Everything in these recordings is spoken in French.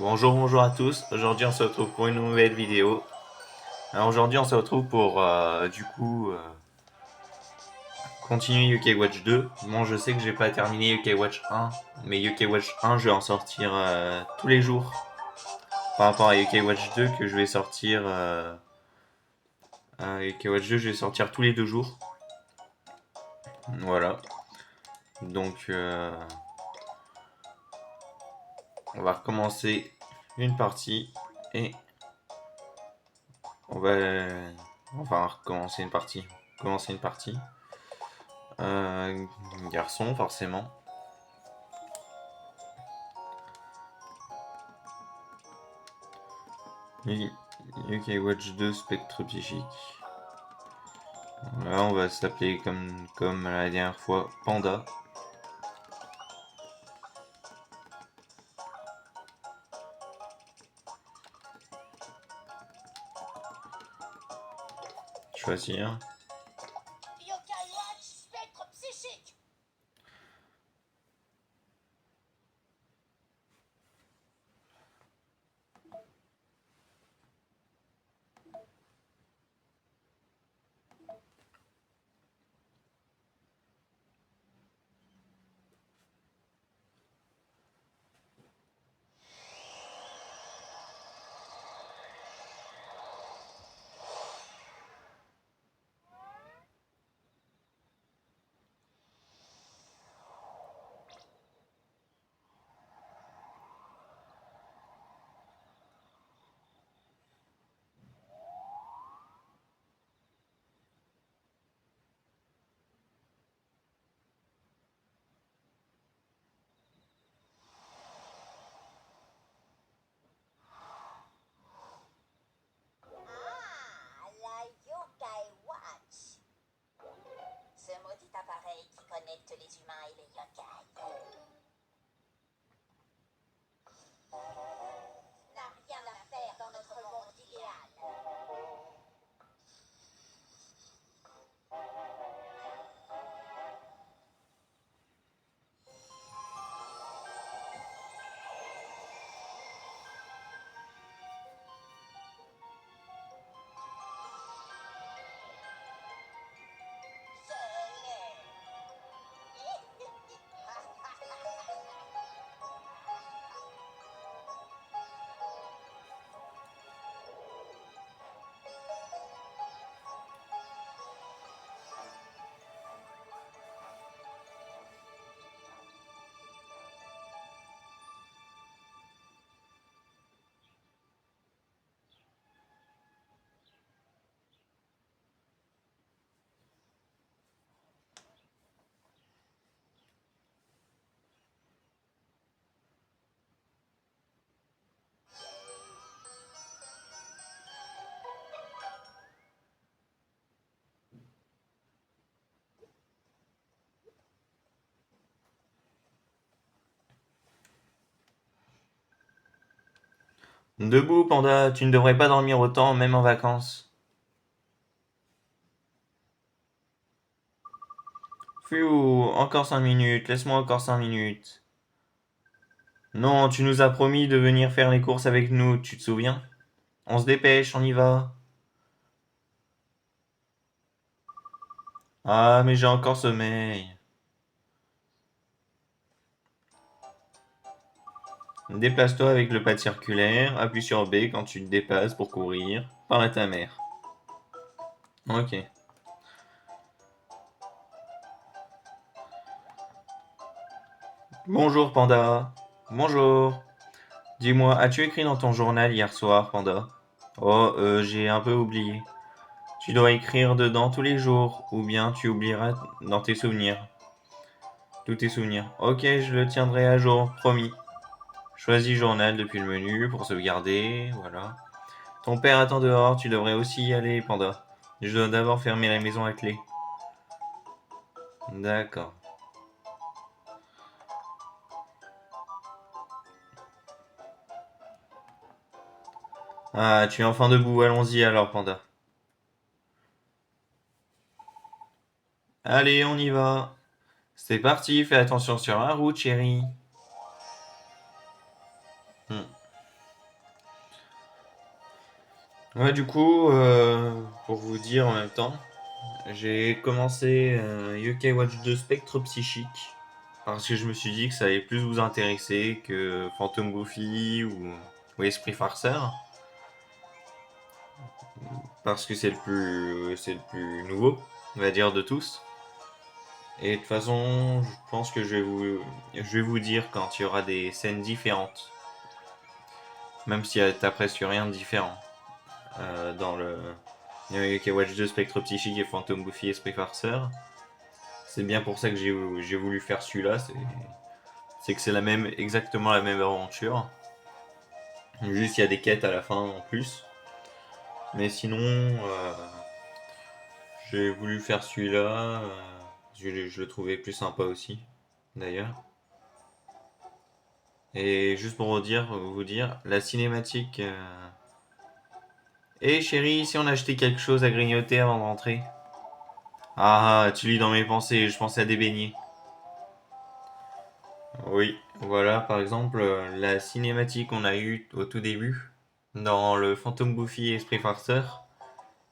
Bonjour à tous. Aujourd'hui, on se retrouve pour une nouvelle vidéo. Alors aujourd'hui, on se retrouve pour continuer UK Watch 2. Bon, je sais que j'ai pas terminé UK Watch 1, mais UK Watch 1, je vais en sortir tous les jours. Par rapport à UK Watch 2 que je vais sortir UK Watch 2, je vais sortir tous les 2 jours. Voilà. Donc on va recommencer une partie et on va enfin recommencer une partie. Commencer une partie. Garçon, forcément. UK Watch 2 Spectre Psychique. Là, on va s'appeler comme la dernière fois Panda. Choisir. Yokai Watch Spectre Psychique. La Yokai Watch. Ce maudit appareil qui connecte les humains et les yokai. N'a rien à faire dans notre monde idéal. Debout, Panda, tu ne devrais pas dormir autant, même en vacances. Fiou, encore 5 minutes, laisse-moi encore 5 minutes. Non, tu nous as promis de venir faire les courses avec nous, tu te souviens? On se dépêche, on y va. Ah, mais j'ai encore sommeil. Déplace-toi avec le pad circulaire, appuie sur B quand tu te dépasses pour courir. Parle à ta mère. Ok. Bonjour Panda. Bonjour. Dis-moi, as-tu écrit dans ton journal hier soir, Panda? Oh, j'ai un peu oublié. Tu dois écrire dedans tous les jours, ou bien tu oublieras dans tes souvenirs. Tous tes souvenirs. Ok, je le tiendrai à jour, promis. Choisis journal depuis le menu pour sauvegarder, voilà. Ton père attend dehors, tu devrais aussi y aller, Panda. Je dois d'abord fermer la maison à clé. D'accord. Ah, tu es enfin debout, allons-y alors, Panda. Allez, on y va. C'est parti, fais attention sur la route, chérie. Hmm. Ouais, du coup, pour vous dire en même temps, j'ai commencé Yokai Watch 2 Spectre Psychique parce que je me suis dit que ça allait plus vous intéresser que Phantom Goofy ou Esprit Farceur parce que c'est le plus nouveau, on va dire, de tous. Et de toute façon, je pense que je vais vous dire quand il y aura des scènes différentes, même si t'as presque rien de différent dans le Yokai Watch 2 Spectre Psychique et Phantom Goofy Esprit Farceur. C'est bien pour ça que j'ai voulu faire celui-là. C'est que c'est exactement la même aventure. Juste il y a des quêtes à la fin en plus. Mais sinon, j'ai voulu faire celui-là. Je le trouvais plus sympa aussi, d'ailleurs. Et juste pour vous dire, la cinématique. Eh chérie, si on achetait quelque chose à grignoter avant de rentrer. Ah, tu lis dans mes pensées, je pensais à des beignets. Oui, voilà, par exemple, la cinématique qu'on a eue au tout début, dans le Phantom Goofy Esprit Farceur,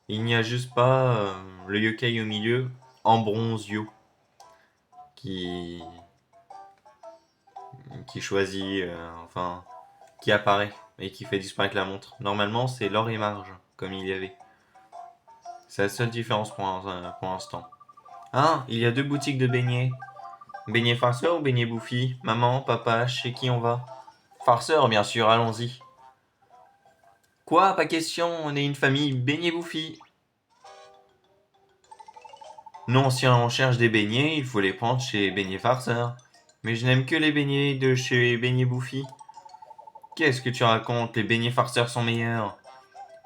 il n'y a juste pas le yokai au milieu, Ambrosio, qui, qui choisit, enfin, qui apparaît et qui fait disparaître la montre. Normalement, c'est l'or et marge, comme il y avait. C'est la seule différence pour l'instant. Ah, il y a deux boutiques de beignets. Beignet farceur ou beignet bouffi? Maman, papa, chez qui on va? Farceur, bien sûr, allons-y. Quoi? Pas question, on est une famille beignet bouffi. Non, si on cherche des beignets, il faut les prendre chez Beignet Farceur. Mais je n'aime que les beignets de chez Beignet Bouffi. Qu'est-ce que tu racontes? Les beignets farceurs sont meilleurs.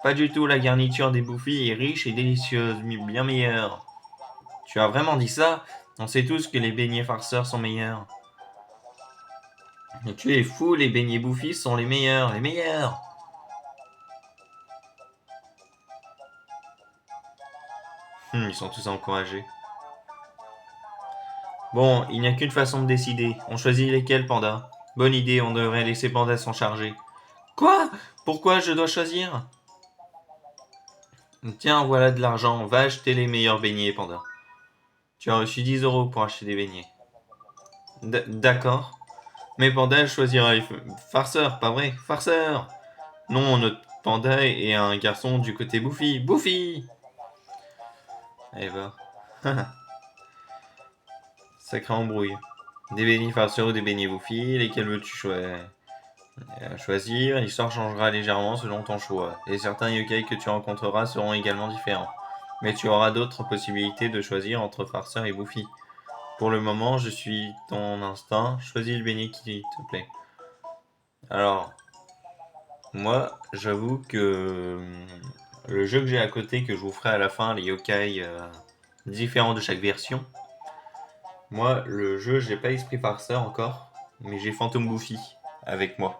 Pas du tout, la garniture des Bouffis est riche et délicieuse, mais bien meilleure. Tu as vraiment dit ça? On sait tous que les beignets farceurs sont meilleurs. Mais tu es fou, les beignets Bouffis sont les meilleurs, les meilleurs. Ils sont tous encouragés. Bon, il n'y a qu'une façon de décider. On choisit lesquels, Panda? Bonne idée, on devrait laisser Panda s'en charger. Quoi? Pourquoi je dois choisir? Tiens, voilà de l'argent, va acheter les meilleurs beignets, Panda. Tu as reçu 10 € pour acheter des beignets. D'accord. Mais Panda choisira les farceurs, pas vrai? Farceur! Non, notre Panda est un garçon du côté Bouffi. Bouffi! Eh ben. Sacrée embrouille. Des beignets farceurs ou des beignets Bouffi, lesquels veux-tu choisir? L'histoire changera légèrement selon ton choix. Et certains yokai que tu rencontreras seront également différents. Mais tu auras d'autres possibilités de choisir entre farceur et Bouffi. Pour le moment, je suis ton instinct. Choisis le beignet qui te plaît. Alors, moi, j'avoue que le jeu que j'ai à côté, que je vous ferai à la fin, les yokai différents de chaque version, moi, le jeu, j'ai pas Esprit Farceur encore, mais j'ai Phantom Goofy avec moi.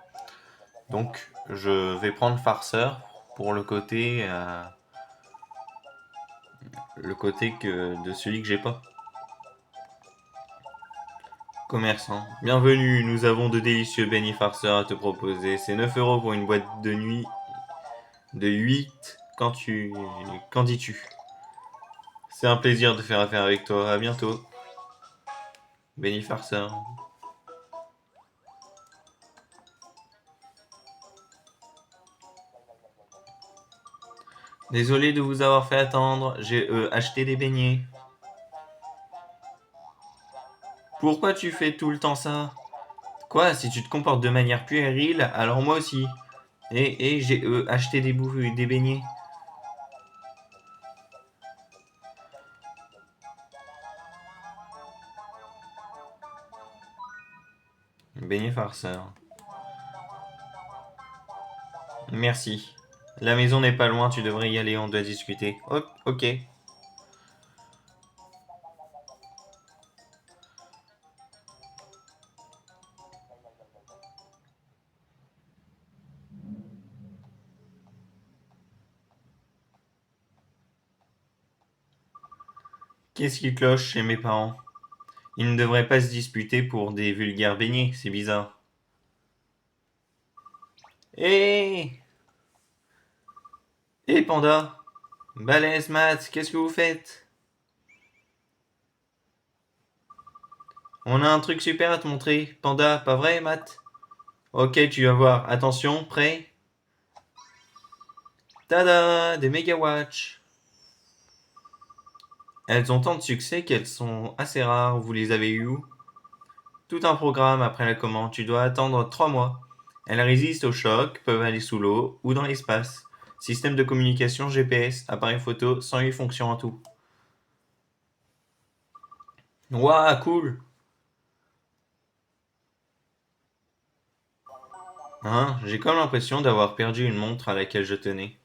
Donc, je vais prendre Farceur pour le côté de celui que j'ai pas. Commerçant. Bienvenue, nous avons de délicieux beignets farceurs à te proposer. C'est 9 € pour une boîte de nuit de 8. Qu'en dis-tu? C'est un plaisir de faire affaire avec toi. À bientôt. Beignet farceur. Désolé de vous avoir fait attendre. J'ai acheté des beignets. Pourquoi tu fais tout le temps ça? Quoi? Si tu te comportes de manière puérile, alors moi aussi. Et j'ai acheté des beignets. Beignet farceur. Merci. La maison n'est pas loin, tu devrais y aller, on doit discuter. Ok. Qu'est-ce qui cloche chez mes parents? Ils ne devraient pas se disputer pour des vulgaires beignets, c'est bizarre. Hé! Hé Panda! Balèze, Matt, qu'est-ce que vous faites? On a un truc super à te montrer. Panda, pas vrai, Matt? Ok, tu vas voir. Attention, prêt? Tada! Des mégawatts! Elles ont tant de succès qu'elles sont assez rares. Vous les avez eues où? Tout un programme après la commande. Tu dois attendre 3 mois. Elles résistent au choc, peuvent aller sous l'eau ou dans l'espace. Système de communication GPS, appareil photo, 108 fonctions en tout. Waouh, cool! Hein, j'ai comme l'impression d'avoir perdu une montre à laquelle je tenais.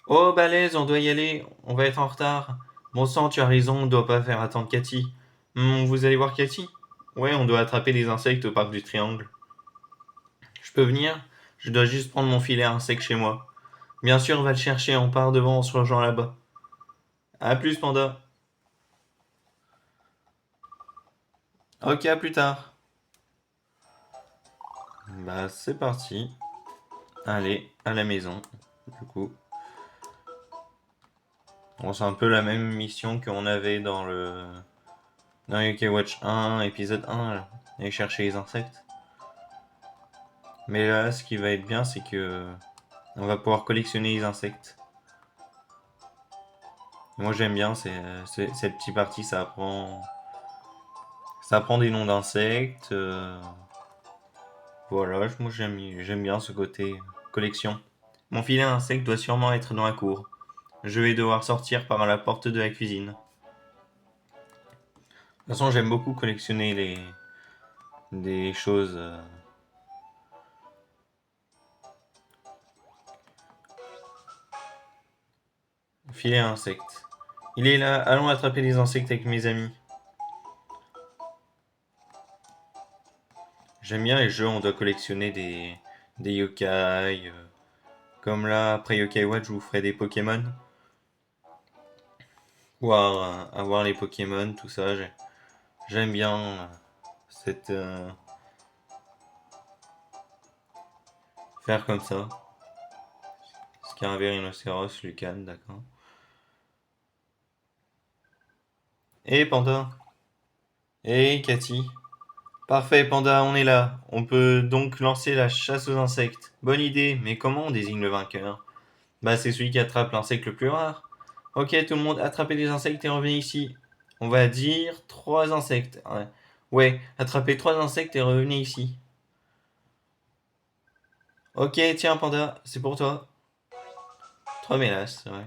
Oh, balèze, on doit y aller, on va être en retard. Bon sang, tu as raison, on doit pas faire attendre Cathy. Vous allez voir Cathy? Ouais, on doit attraper des insectes au parc du Triangle. Je peux venir? Je dois juste prendre mon filet à insectes chez moi. Bien sûr, on va le chercher, on part devant, on se rejoint là-bas. À plus, Panda. Ok, à plus tard. Bah, c'est parti. Allez, à la maison. Du coup, bon, c'est un peu la même mission qu'on avait dans UK Watch 1, épisode 1, là. Aller chercher les insectes. Mais là, ce qui va être bien, c'est que on va pouvoir collectionner les insectes. Moi, j'aime bien cette petite partie, ça apprend des noms d'insectes. Voilà, moi j'aime bien ce côté collection. Mon filet à insectes doit sûrement être dans la cour. Je vais devoir sortir par la porte de la cuisine. De toute façon, j'aime beaucoup collectionner des choses. Filet à insectes. Il est là, allons attraper les insectes avec mes amis. J'aime bien les jeux où on doit collectionner des yokai. Comme là, après Yokai Watch, je vous ferai des Pokémon. Avoir les Pokémon, tout ça. J'aime bien cette, faire comme ça. Scarabée, rhinocéros, Lucan, d'accord. Hé Panda. Hé Cathy. Parfait Panda, on est là. On peut donc lancer la chasse aux insectes. Bonne idée, mais comment on désigne le vainqueur? Bah c'est celui qui attrape l'insecte le plus rare. Ok tout le monde, attrapez des insectes et revenez ici. On va dire 3 insectes. Ouais, attrapez 3 insectes et revenez ici. Ok, tiens Panda, c'est pour toi. 3 mélasses, ouais.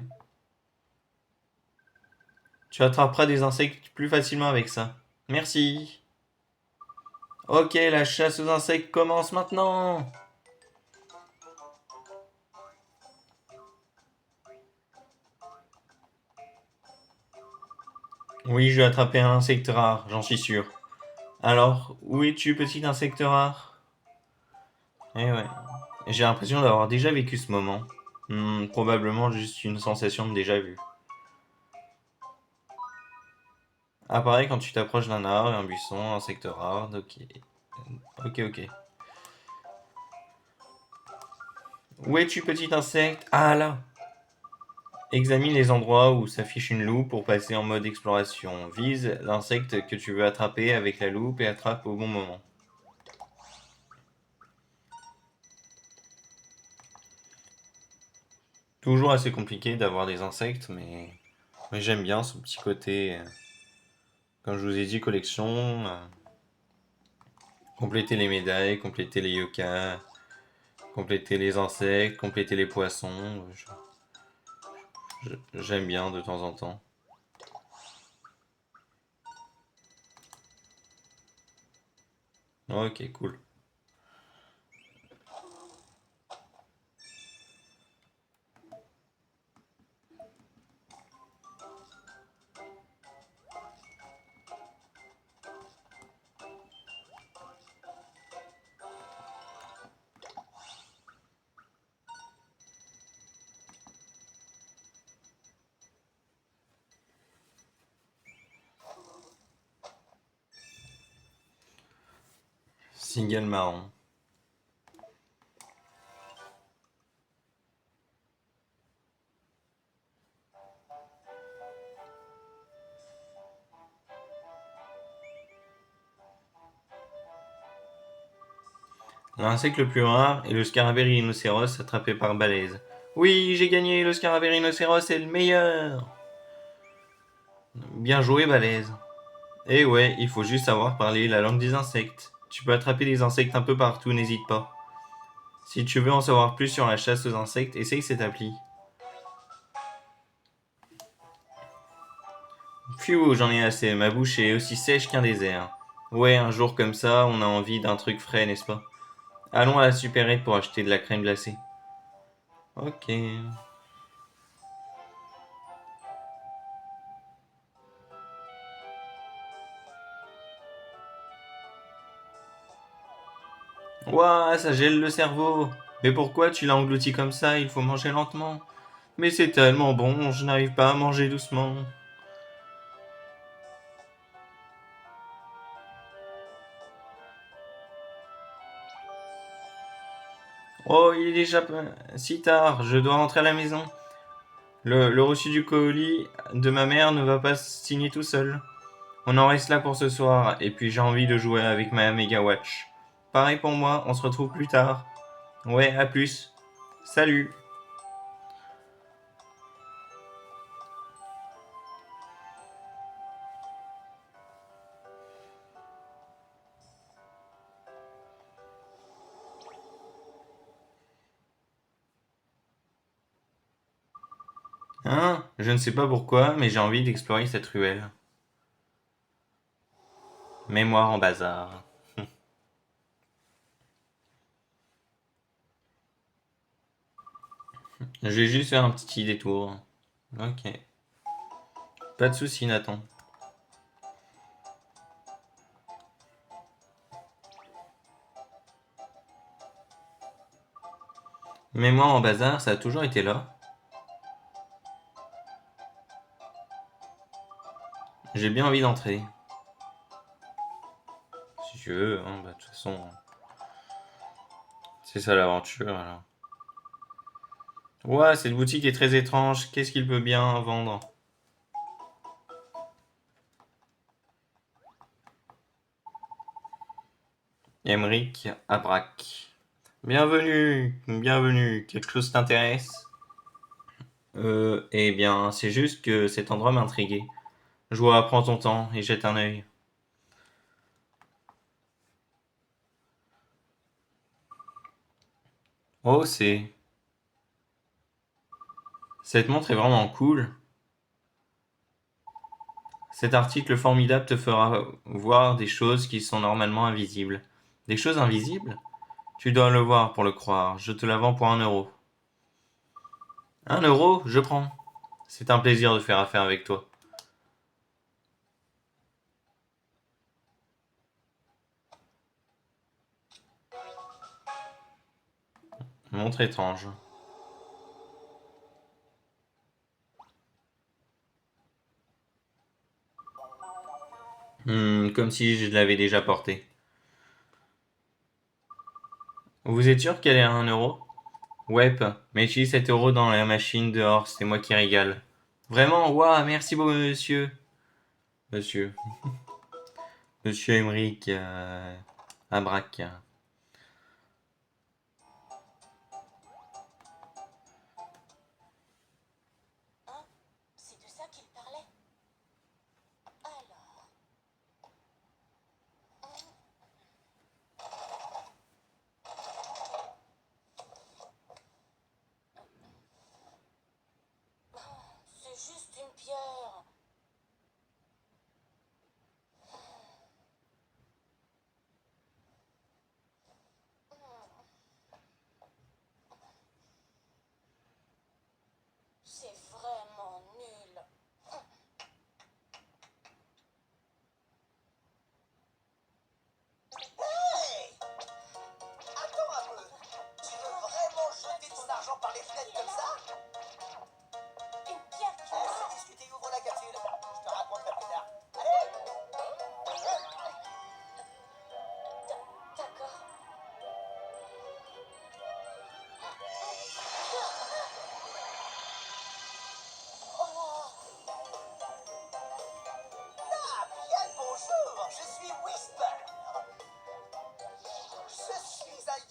Tu attraperas des insectes plus facilement avec ça. Merci. Ok, la chasse aux insectes commence maintenant. Oui, je vais attraper un insecte rare, j'en suis sûr. Alors, où es-tu, petit insecte rare? Eh ouais, j'ai l'impression d'avoir déjà vécu ce moment. Probablement juste une sensation de déjà vu. Apparaît quand tu t'approches d'un arbre, un buisson, un insecte rare, ok. Ok, ok. Où es-tu, petit insecte? Ah là! Examine les endroits où s'affiche une loupe pour passer en mode exploration. Vise l'insecte que tu veux attraper avec la loupe et attrape au bon moment. Toujours assez compliqué d'avoir des insectes, mais j'aime bien ce petit côté, comme je vous ai dit, collection. Compléter les médailles, compléter les yokas, compléter les insectes, compléter les poissons. J'aime bien de temps en temps. Ok, cool. Cigale marron. L'insecte le plus rare est le scarabée rhinocéros attrapé par Balèze. Oui, j'ai gagné, le scarabée rhinocéros est le meilleur. Bien joué, Balèze. Eh ouais, il faut juste savoir parler la langue des insectes. Tu peux attraper des insectes un peu partout, n'hésite pas. Si tu veux en savoir plus sur la chasse aux insectes, essaye cette appli. Pfiou, j'en ai assez, ma bouche est aussi sèche qu'un désert. Ouais, un jour comme ça, on a envie d'un truc frais, n'est-ce pas? Allons à la supérette pour acheter de la crème glacée. Ok. Ouah, ça gèle le cerveau. Mais pourquoi tu l'as englouti comme ça? Il faut manger lentement. Mais c'est tellement bon, je n'arrive pas à manger doucement. Oh, il est déjà si tard, je dois rentrer à la maison. Le reçu du colis de ma mère ne va pas se signer tout seul. On en reste là pour ce soir, et puis j'ai envie de jouer avec ma Mega Watch. Pareil pour moi, on se retrouve plus tard. Ouais, à plus. Salut. Hein? Je ne sais pas pourquoi, mais j'ai envie d'explorer cette ruelle. Mémoire en bazar. Je vais juste faire un petit détour. Ok. Pas de soucis, Nathan. Mémoire en bazar, ça a toujours été là. J'ai bien envie d'entrer. Si tu veux, hein, bah, de toute façon, c'est ça l'aventure. Alors. Ouah, cette boutique est très étrange. Qu'est-ce qu'il peut bien vendre? Emric Abrac. Bienvenue, bienvenue. Quelque chose t'intéresse? Eh bien, c'est juste que cet endroit m'intriguait. Je vois, prends ton temps et jette un œil. Oh, c'est. Cette montre est vraiment cool. Cet article formidable te fera voir des choses qui sont normalement invisibles. Des choses invisibles? Tu dois le voir pour le croire. Je te la vends pour 1 euro. 1 euro? Je prends. C'est un plaisir de faire affaire avec toi. Montre étrange. Comme si je l'avais déjà portée. Vous êtes sûr qu'elle est à 1 euro? Ouais, mais utilise 7 € dans la machine dehors, c'est moi qui régale. Vraiment? Waouh, merci beau monsieur. Monsieur. Monsieur Emmerich Abrac. Hein? C'est de ça qu'il parlait? Alors. C'est juste une pierre. C'est vraiment nul. Hey! Attends un peu. Tu veux vraiment jeter ton argent par les fenêtres comme ça? Une pierre qui Assez parle. discuté, ouvre la capsule. Je te raconterai plus tard. Allez! D'accord. Oh, Ah, bien le bonjour. Je suis Whisper. Je suis un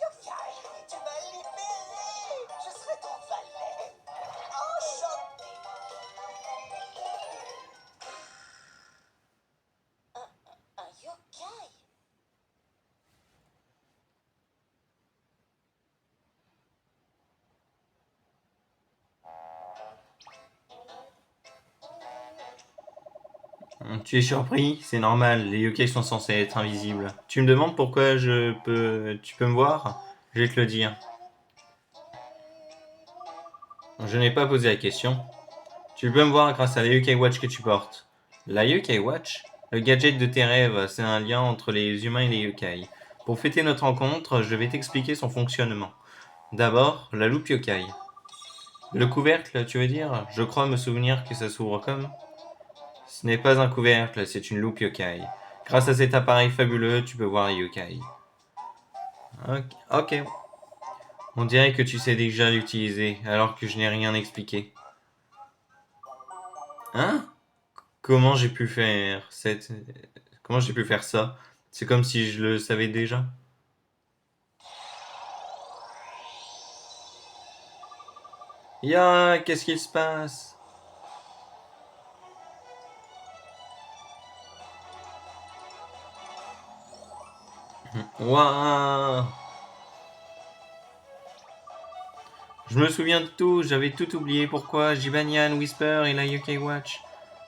Tu es surpris? C'est normal, les yokai sont censés être invisibles. Tu me demandes pourquoi tu peux me voir? Je vais te le dire. Je n'ai pas posé la question. Tu peux me voir grâce à la Yokai Watch que tu portes. La Yokai Watch? Le gadget de tes rêves, c'est un lien entre les humains et les yokai. Pour fêter notre rencontre, je vais t'expliquer son fonctionnement. D'abord, la loupe yokai. Le couvercle, tu veux dire? Je crois me souvenir que ça s'ouvre comme... Ce n'est pas un couvercle, c'est une loupe yokai. Grâce à cet appareil fabuleux, tu peux voir les yokai. Ok. On dirait que tu sais déjà l'utiliser, alors que je n'ai rien expliqué. Hein? Comment j'ai pu faire cette... Comment j'ai pu faire ça? C'est comme si je le savais déjà. Ya, qu'est-ce qu'il se passe? Waouh! Je me souviens de tout, j'avais tout oublié. Pourquoi? Jibanyan, Whisper et la Yokai Watch.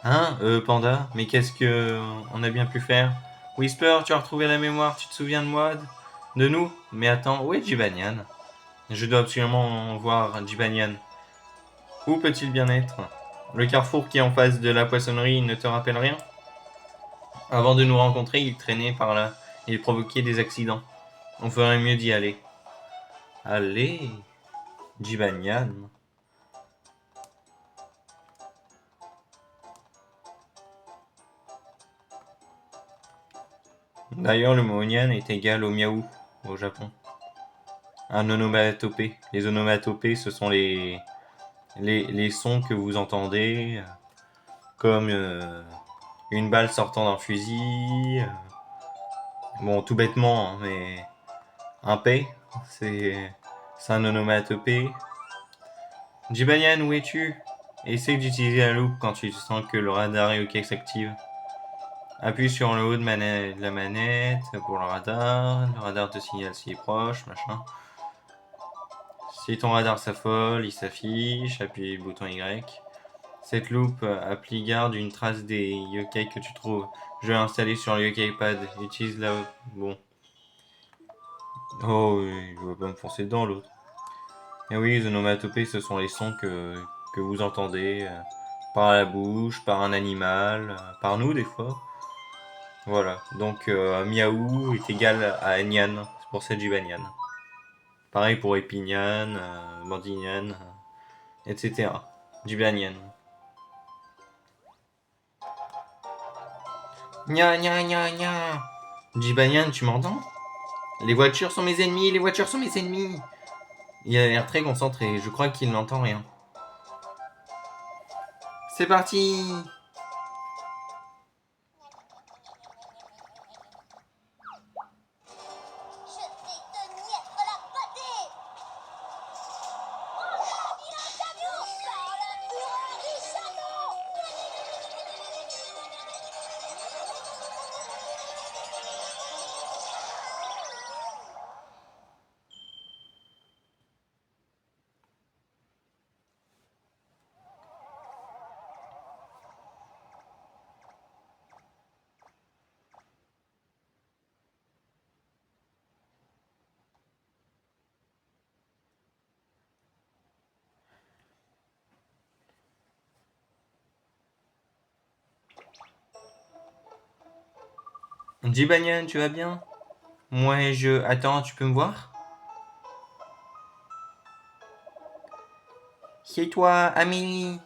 Hein? Panda, mais qu'est-ce que on a bien pu faire? Whisper, tu as retrouvé la mémoire, tu te souviens de moi? De nous? Mais attends, où est Jibanyan? Je dois absolument voir Jibanyan. Où peut-il bien être? Le carrefour qui est en face de la poissonnerie ne te rappelle rien? Avant de nous rencontrer, il traînait par là. Il provoquait des accidents. On ferait mieux d'y aller. Allez, Jibanyan. D'ailleurs, le mot Onyan est égal au miaou au Japon. Un onomatopée. Les onomatopées, ce sont les sons que vous entendez, comme une balle sortant d'un fusil. Bon, tout bêtement, hein, mais un P, c'est un onomatopée. Jibanyan, où es-tu? Essaye d'utiliser la loupe quand tu sens que le radar Yokai s'active. Appuie sur le haut de la manette pour le radar te signale s'il est proche, machin. Si ton radar s'affole, il s'affiche, appuie le bouton Y. Cette loupe applique garde une trace des yokai que tu trouves. Je vais l'installer sur le yokai pad. Utilise la... Bon. Oh, oui, je vais pas me foncer dedans l'autre. Et oui, les onomatopées, ce sont les sons que vous entendez par la bouche, par un animal, par nous des fois. Voilà, donc miaou est égal à Nyan, c'est pour ça Jibanyan. Pareil pour Epinyan, Bandinyan, etc. Jibanyan. Nya nya nya nya. Jibanyan, tu m'entends? Les voitures sont mes ennemis, les voitures sont mes ennemis. Il a l'air très concentré, je crois qu'il n'entend rien. C'est parti! Je vais te niètre la pâtée. Oh là, il a un camion par la fureur du château. Jibanyan, tu vas bien? Moi, je... Attends, tu peux me voir? C'est toi, Amélie.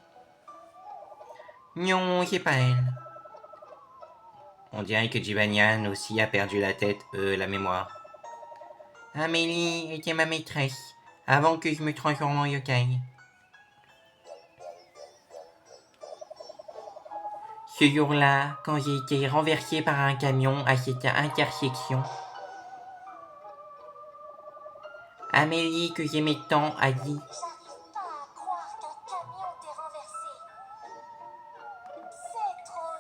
Non, c'est pas elle. On dirait que Jibanyan aussi a perdu la tête, la mémoire. Amélie était ma maîtresse, avant que je me transforme en yokai. Ce jour-là, quand j'ai été renversé par un camion à cette intersection, Amélie, que j'aimais tant, a dit J'arrive pas à croire qu'un camion t'ait renversé. C'est trop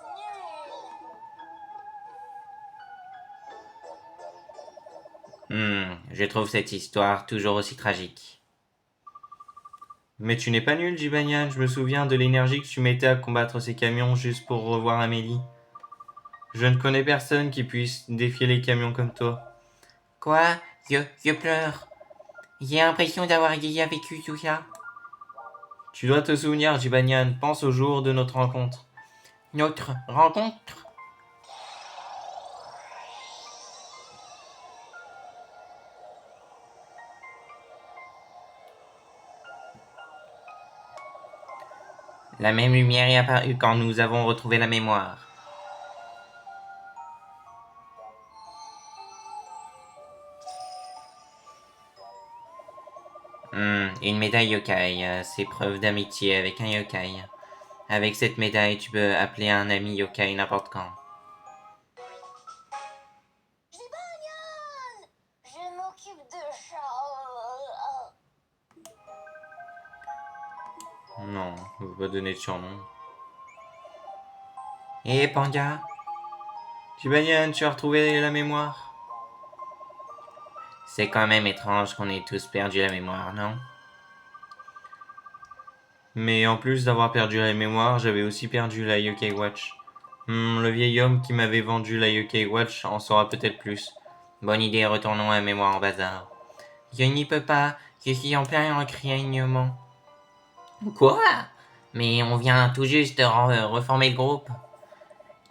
nul. Je trouve cette histoire toujours aussi tragique. Mais tu n'es pas nul, Jibanyan, je me souviens de l'énergie que tu mettais à combattre ces camions juste pour revoir Amélie. Je ne connais personne qui puisse défier les camions comme toi. Quoi? Je pleure. J'ai l'impression d'avoir déjà vécu tout ça. Tu dois te souvenir, Jibanyan, pense au jour de notre rencontre. Notre rencontre? La même lumière est apparue quand nous avons retrouvé la mémoire. Une médaille yokai, c'est preuve d'amitié avec un yokai. Avec cette médaille, tu peux appeler un ami yokai n'importe quand. Jibanyan! Je m'occupe de ça. Non, je ne veux pas donner de surnom. Et Panda? Jibanyan, tu as retrouvé la mémoire? C'est quand même étrange qu'on ait tous perdu la mémoire, non? Mais en plus d'avoir perdu la mémoire, j'avais aussi perdu la Yokai Watch. Le vieil homme qui m'avait vendu la Yokai Watch en saura peut-être plus. Bonne idée, retournons à mémoire en bazar. Je n'y peux pas, je suis en plein entraînement. Quoi? Mais on vient tout juste de reformer le groupe.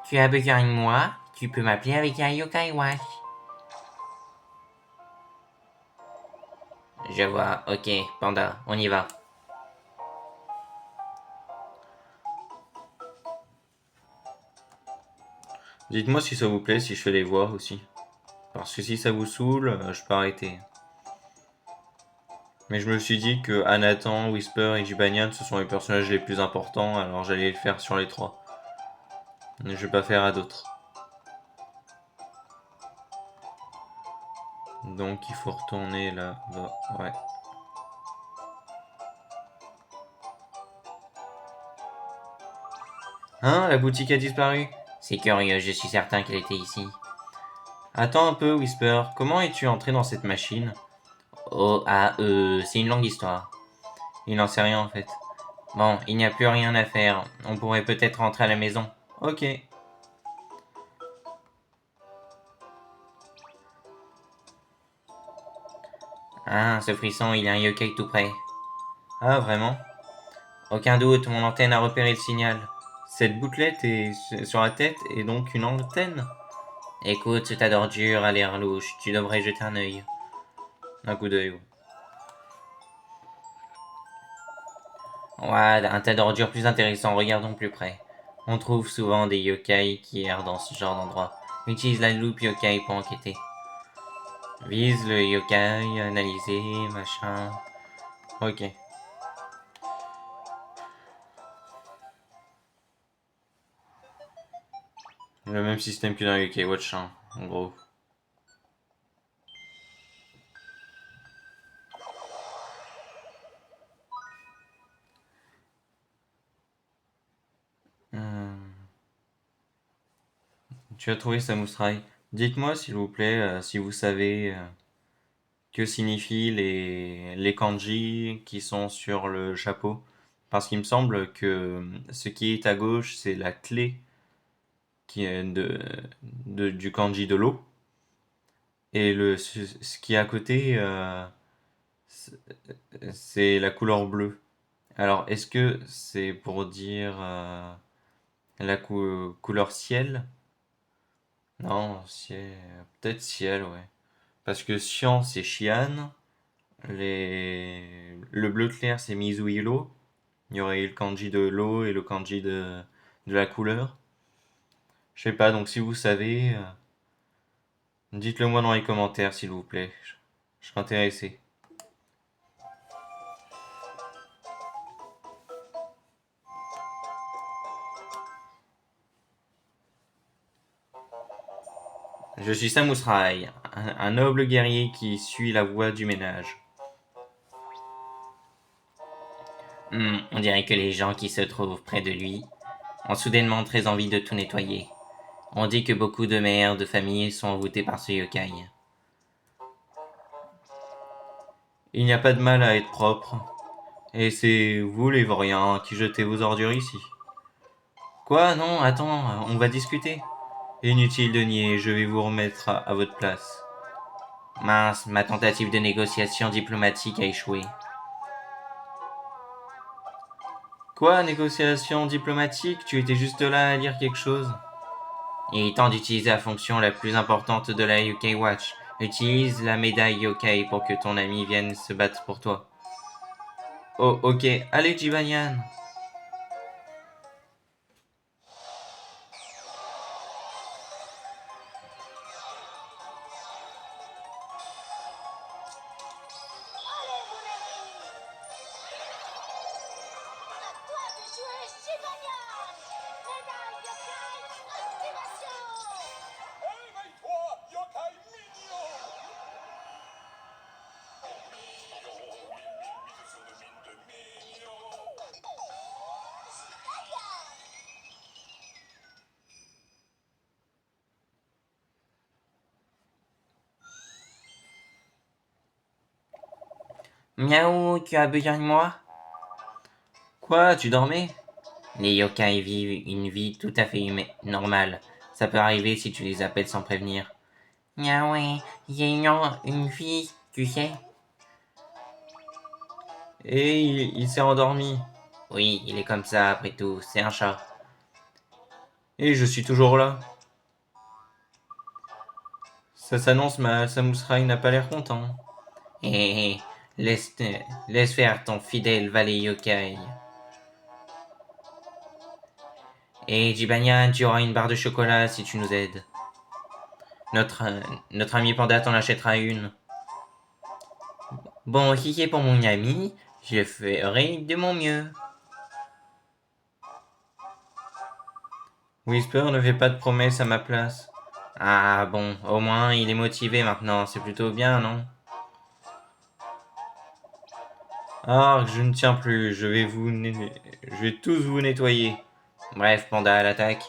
Tu as besoin de moi, tu peux m'appeler avec un Yokai Watch. Je vois, ok, Panda, on y va. Dites-moi si ça vous plaît, si je fais les voix aussi. Parce que si ça vous saoule, je peux arrêter. Mais je me suis dit que Anatan, Whisper et Jibanyan, ce sont les personnages les plus importants, alors j'allais le faire sur les trois. Je vais pas faire à d'autres. Donc il faut retourner là-bas, ouais. Hein, la boutique a disparu? C'est curieux, je suis certain qu'elle était ici. Attends un peu, Whisper, comment es-tu entré dans cette machine? Oh, c'est une longue histoire. Il n'en sait rien en fait. Bon, il n'y a plus rien à faire. On pourrait peut-être rentrer à la maison. Ok. Ah, ce frisson, il y a un yokai tout près. Ah, vraiment? Aucun doute, mon antenne a repéré le signal. Cette boutelette est sur la tête et donc une antenne? Écoute, ce tas d'ordures a l'air louche. Tu devrais jeter un œil. Un coup d'œil, ouais. Ouais, un tas d'ordures plus intéressant. Regardons plus près. On trouve souvent des yokai qui errent dans ce genre d'endroit. Utilise la loupe yokai pour enquêter. Vise le yokai, analyser, machin. Ok. Le même système que dans UK Watch, hein, en gros. Tu as trouvé Samusrai. Dites-moi, s'il vous plaît, si vous savez que signifient les kanji qui sont sur le chapeau. Parce qu'il me semble que ce qui est à gauche, c'est la clé qui est du kanji de l'eau. Et ce qui est à côté, c'est la couleur bleue. Alors, est-ce que c'est pour dire la couleur ciel? Non, ciel, peut-être ciel, ouais. Parce que Xian, c'est Xian. Le bleu clair, c'est Mizuhiro. Il y aurait eu le kanji de l'eau et le kanji de la couleur. Je sais pas, donc si vous savez, dites-le moi dans les commentaires, s'il vous plaît. Je serais intéressé. Je suis Samusrai, un noble guerrier qui suit la voie du ménage. On dirait que les gens qui se trouvent près de lui ont soudainement très envie de tout nettoyer. On dit que beaucoup de mères de famille sont envoûtées par ce yokai. Il n'y a pas de mal à être propre. Et c'est vous, les vauriens, qui jetez vos ordures ici. Quoi? Non, attends, on va discuter. Inutile de nier, je vais vous remettre à votre place. Mince, ma tentative de négociation diplomatique a échoué. Quoi, négociation diplomatique? Tu étais juste là à lire quelque chose? Il est temps d'utiliser la fonction la plus importante de la Yokai Watch. Utilise la médaille Yokai pour que ton ami vienne se battre pour toi. Oh, ok. Allez, Jibanyan. Allez, mon ami! À toi de jouer, Shibanian! Médaille yokai, activation! Éveille-toi, yokai mignon! Miaou, tu as besoin de moi? Quoi, tu dormais? Les yokai vivent une vie tout à fait normale. Ça peut arriver si tu les appelles sans prévenir. Miaou, j'ai une fille, tu sais. Et il s'est endormi. Oui, il est comme ça après tout, c'est un chat. Et je suis toujours là. Ça s'annonce mal, Samusrai n'a pas l'air content. Hé hé, laisse faire ton fidèle valet yokai. Et Jibanyan, tu auras une barre de chocolat si tu nous aides. Notre, notre ami Panda t'en achètera une. Bon, si c'est pour mon ami, je ferai de mon mieux. Whisper ne fait pas de promesses à ma place. Ah bon, au moins il est motivé maintenant, c'est plutôt bien, non? Ah, je ne tiens plus, je vais tous vous nettoyer. Bref, Panda à l'attaque.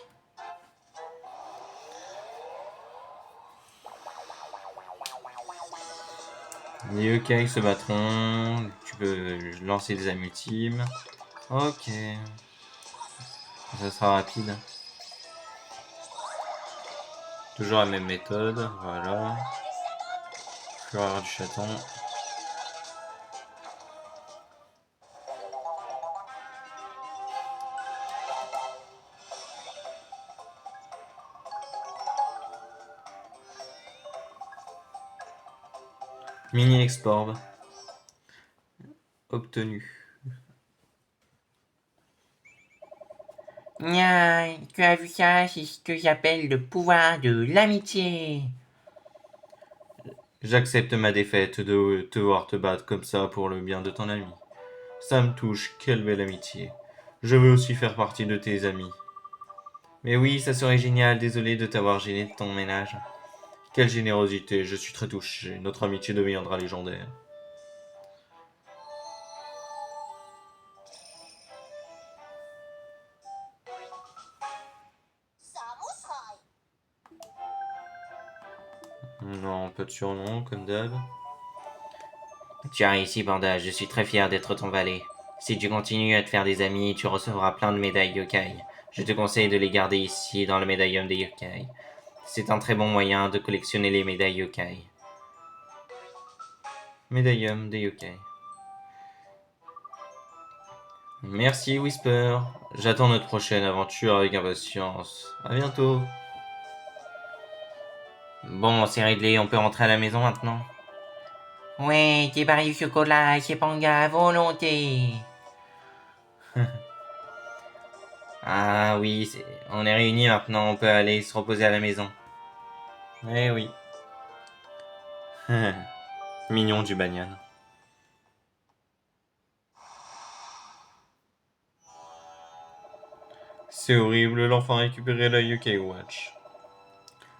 Les yokai se battront, tu peux lancer des âmes ultimes. Ok, ça sera rapide. Toujours la même méthode, voilà. Fureur du chaton. Mini export obtenu. Nya, tu as vu ça, c'est ce que j'appelle le pouvoir de l'amitié. J'accepte ma défaite de te voir te battre comme ça pour le bien de ton ami. Ça me touche, quelle belle amitié. Je veux aussi faire partie de tes amis. Mais oui, ça serait génial, désolé de t'avoir gêné de ton ménage. Quelle générosité, je suis très touché. Notre amitié deviendra légendaire. Samusrai! Non, pas de surnom, comme d'hab. Tu as réussi, Panda, je suis très fier d'être ton valet. Si tu continues à te faire des amis, tu recevras plein de médailles yokai. Je te conseille de les garder ici dans le médaillum des yokai. C'est un très bon moyen de collectionner les médailles yokai. Médaillum des yokai. Merci Whisper. J'attends notre prochaine aventure avec impatience. À bientôt. Bon, c'est réglé, on peut rentrer à la maison maintenant. Ouais, des barils de chocolat, c'est Panga à volonté. Ah oui, on est réunis maintenant, on peut aller se reposer à la maison. Eh oui. Mignon du Banyan. C'est horrible, l'enfant a récupéré la Yokai Watch.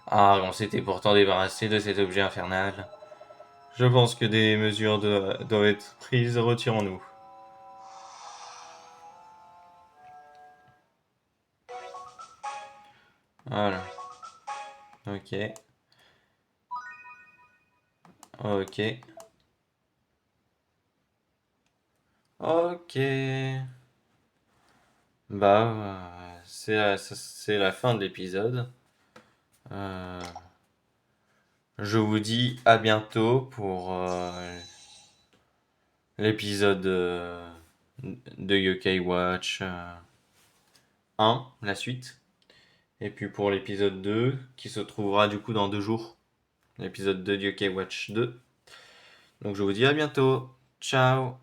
Ah, on s'était pourtant débarrassé de cet objet infernal. Je pense que des mesures doivent être prises, retirons-nous. Voilà. Ok. Ok. Ok. Bah, c'est la fin de l'épisode. Euh, je vous dis à bientôt pour l'épisode de Yokai Watch 1, la suite. Et puis pour l'épisode 2, qui se trouvera du coup dans 2 jours. L'épisode 2 de Yokai Watch 2. Donc je vous dis à bientôt. Ciao.